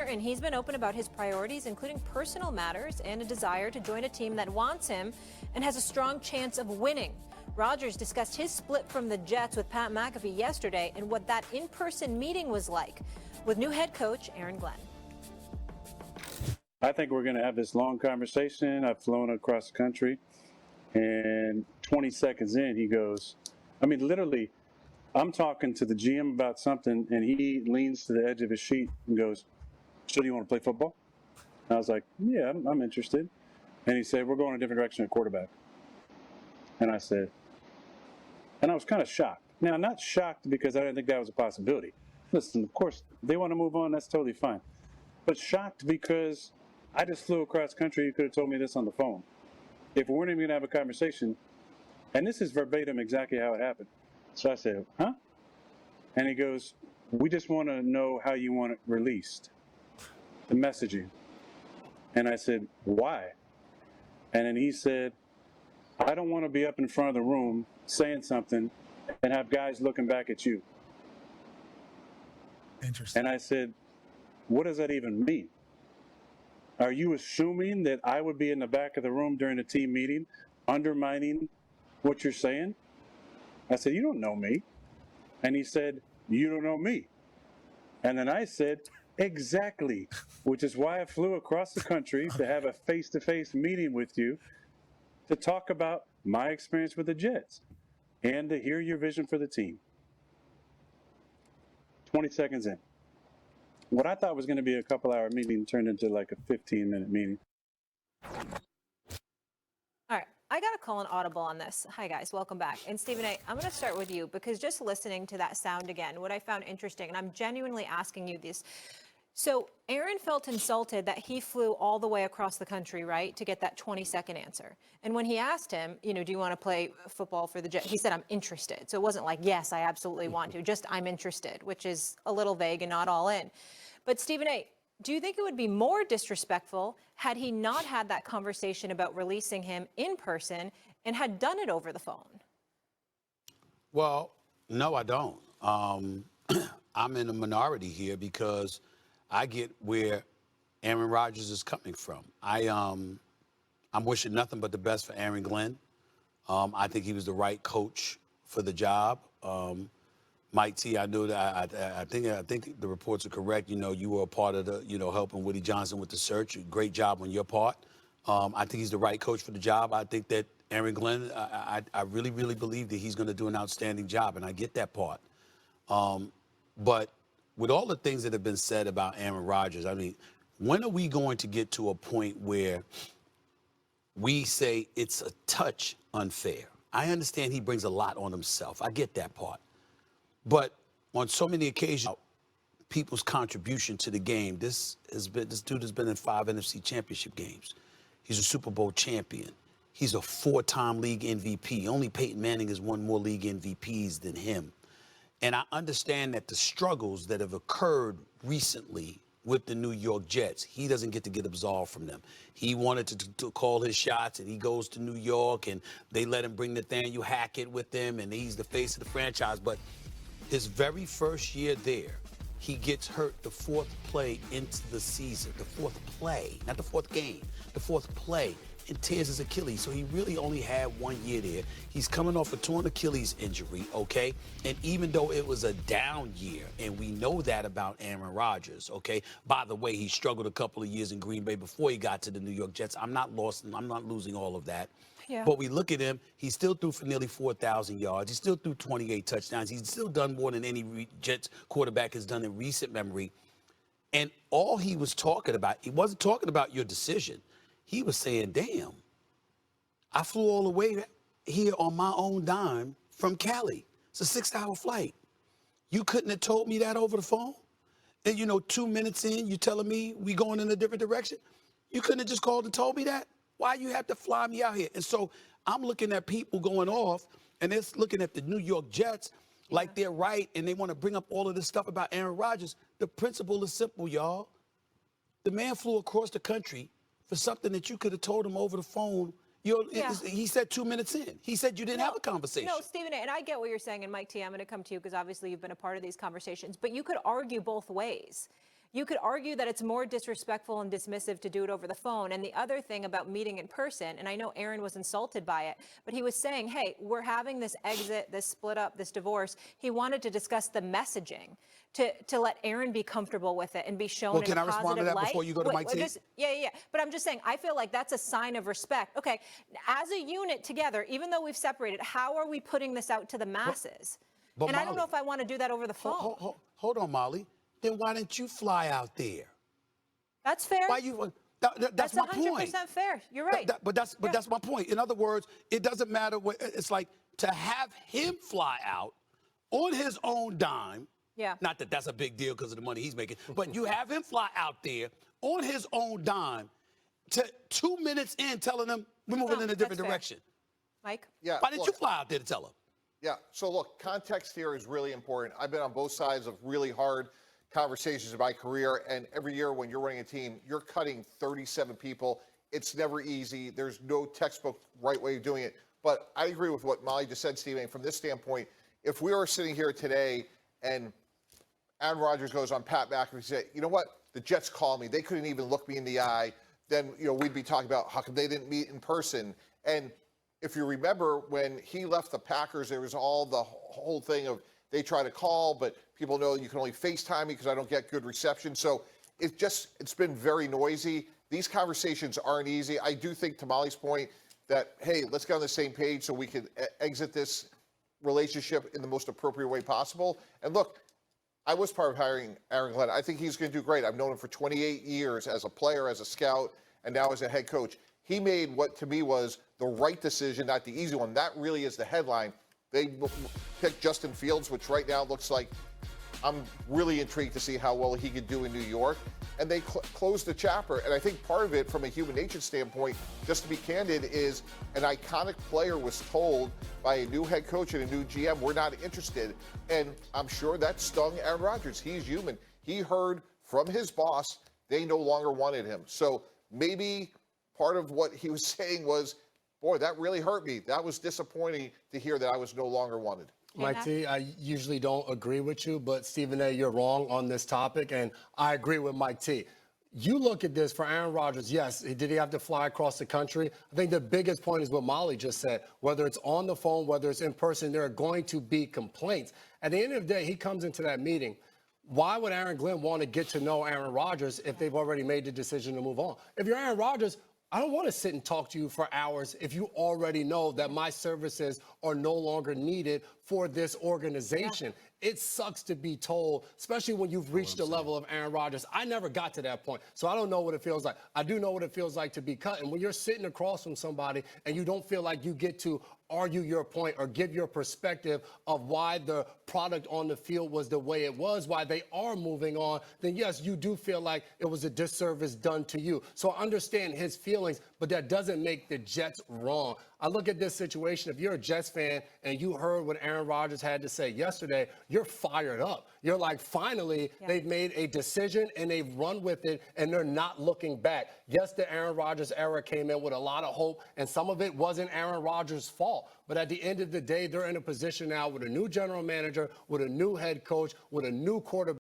and he's been open about his priorities, including personal matters and a desire to join a team that wants him and has a strong chance of winning. Rodgers discussed his split from the Jets with Pat McAfee yesterday and what that in-person meeting was like with new head coach Aaron Glenn. I think we're going to have this long conversation. I've flown across the country, and 20 seconds in, he goes, literally, I'm talking to the GM about something, and he leans to the edge of his seat and goes, "So do you want to play football?" And I was like, "Yeah, I'm interested." And he said, "We're going a different direction at quarterback." And I said, and I was kind of shocked. Now, not shocked because I didn't think that was a possibility. Listen, of course, they want to move on. That's totally fine. But shocked because I just flew across country. You could have told me this on the phone. If we weren't even going to have a conversation, and this is verbatim exactly how it happened. So I said, "Huh?" And he goes, "We just want to know how you want it released, the messaging." And I said, "Why?" And then he said, "I don't want to be up in front of the room saying something and have guys looking back at you." Interesting. And I said, "What does that even mean? Are you assuming that I would be in the back of the room during a team meeting undermining what you're saying?" I said, "You don't know me." And he said, "You don't know me." And then I said, "Exactly," which is why I flew across the country to have a face-to-face meeting with you to talk about my experience with the Jets and to hear your vision for the team. 20 seconds in. What I thought was going to be a couple-hour meeting turned into like a 15-minute meeting. All right, I got to call an audible on this. Hi, guys. Welcome back. And Stephen A., I'm going to start with you because just listening to that sound again, what I found interesting, and I'm genuinely asking you this. So Aaron felt insulted that he flew all the way across the country, right, to get that 20-second answer. And when he asked him, do you want to play football for the Jets? He said, "I'm interested." So it wasn't like, yes, I absolutely want to, just I'm interested, which is a little vague and not all in. But Stephen A., do you think it would be more disrespectful had he not had that conversation about releasing him in person and had done it over the phone? Well, no, I don't. I'm in a minority here because I get where Aaron Rodgers is coming from. I'm wishing nothing but the best for Aaron Glenn. I think he was the right coach for the job. Mike T, I know that I think the reports are correct. You were a part of the, helping Woody Johnson with the search. Great job on your part. I think he's the right coach for the job. I think that Aaron Glenn, I really, really believe that he's going to do an outstanding job, and I get that part. But with all the things that have been said about Aaron Rodgers, when are we going to get to a point where we say it's a touch unfair? I understand he brings a lot on himself. I get that part. But on so many occasions, people's contribution to the game, this dude has been in 5 NFC championship games. He's a Super Bowl champion. He's a 4-time league MVP. Only Peyton Manning has won more league MVPs than him. And I understand that the struggles that have occurred recently with the New York Jets, he doesn't get to get absolved from them. He wanted to call his shots, and he goes to New York, and they let him bring Nathaniel Hackett with them, and he's the face of the franchise. But his very first year there, he gets hurt the 4th play into the season. The 4th play, not the 4th game, the 4th play, and tears his Achilles. So he really only had 1 year there. He's coming off a torn Achilles injury, okay? And even though it was a down year, and we know that about Aaron Rodgers, okay? By the way, he struggled a couple of years in Green Bay before he got to the New York Jets. I'm not losing all of that. Yeah. But we look at him, he still threw for nearly 4,000 yards. He still threw 28 touchdowns. He's still done more than any Jets quarterback has done in recent memory. And all he was talking about, he wasn't talking about your decision. He was saying, damn, I flew all the way here on my own dime from Cali. It's a 6-hour flight. You couldn't have told me that over the phone? And, 2 minutes in, you telling me we going in a different direction? You couldn't have just called and told me that? Why you have to fly me out here? And so I'm looking at people going off, and they're looking at the New York Jets like they're right, and they want to bring up all of this stuff about Aaron Rodgers. The principle is simple, y'all. The man flew across the country for something that you could have told him over the phone. He said 2 minutes in. He said you didn't have a conversation. No, Stephen, and I get what you're saying, and Mike T, I'm going to come to you because obviously you've been a part of these conversations, but you could argue both ways. You could argue that it's more disrespectful and dismissive to do it over the phone. And the other thing about meeting in person, and I know Aaron was insulted by it, but he was saying, hey, we're having this exit, this split up, this divorce. He wanted to discuss the messaging to let Aaron be comfortable with it and be shown Well, in can a I respond to positive that light. before you go to Mike T? Yeah. But I'm just saying, I feel like that's a sign of respect. Okay, as a unit together, even though we've separated, how are we putting this out to the masses? But and I don't know Molly, if I want to do that over the phone. Hold on, Molly. Then why didn't you fly out there? That's fair. Why you? That's my point. 100% fair. You're right. But that's my point. In other words, it doesn't matter what. It's like to have him fly out on his own dime. Yeah. Not that that's a big deal because of the money he's making, but you have him fly out there on his own dime to 2 minutes in telling him we're moving in a different direction. Mike? Yeah. Why didn't you fly out there to tell him? Yeah. So look, context here is really important. I've been on both sides of really hard conversations in my career, and every year when you're running a team, you're cutting 37 people. It's never easy. There's no textbook right way of doing it. But I agree with what Molly just said, Stephen. From this standpoint, if we were sitting here today and Aaron Rodgers goes on Pat McAfee and said, you know what, the Jets called me. They couldn't even look me in the eye. Then, we'd be talking about how come they didn't meet in person. And if you remember, when he left the Packers, there was all the whole thing of they try to call, but people know you can only FaceTime me because I don't get good reception. So it's been very noisy. These conversations aren't easy. I do think, to Molly's point, that, hey, let's get on the same page so we can exit this relationship in the most appropriate way possible. And look, I was part of hiring Aaron Glenn. I think he's going to do great. I've known him for 28 years as a player, as a scout, and now as a head coach. He made what to me was the right decision, not the easy one. That really is the headline. They picked Justin Fields, which right now looks like I'm really intrigued to see how well he could do in New York. And they closed the chapter. And I think part of it, from a human nature standpoint, just to be candid, is an iconic player was told by a new head coach and a new GM, we're not interested. And I'm sure that stung Aaron Rodgers. He's human. He heard from his boss they no longer wanted him. So maybe part of what he was saying was, boy, that really hurt me. That was disappointing to hear that I was no longer wanted. Mike T, I usually don't agree with you, but Stephen A., you're wrong on this topic, and I agree with Mike T. You look at this for Aaron Rodgers, yes, did he have to fly across the country? I think the biggest point is what Molly just said. Whether it's on the phone, whether it's in person, there are going to be complaints. At the end of the day, he comes into that meeting. Why would Aaron Glenn want to get to know Aaron Rodgers if they've already made the decision to move on? If you're Aaron Rodgers, I don't want to sit and talk to you for hours if you already know that my services are no longer needed for this organization. Yeah. It sucks to be told, especially when you've reached the level of Aaron Rodgers. I never got to that point, so I don't know what it feels like. I do know what it feels like to be cut. And when you're sitting across from somebody and you don't feel like you get to argue your point or give your perspective of why the product on the field was the way it was, why they are moving on, then yes, you do feel like it was a disservice done to you. So I understand his feelings, but that doesn't make the Jets wrong. I look at this situation, if you're a Jets fan and you heard what Aaron Rodgers had to say yesterday, you're fired up. You're like, finally, they've made a decision and they've run with it and they're not looking back. Yes, the Aaron Rodgers era came in with a lot of hope, and some of it wasn't Aaron Rodgers' fault. But at the end of the day, they're in a position now with a new general manager, with a new head coach, with a new quarterback.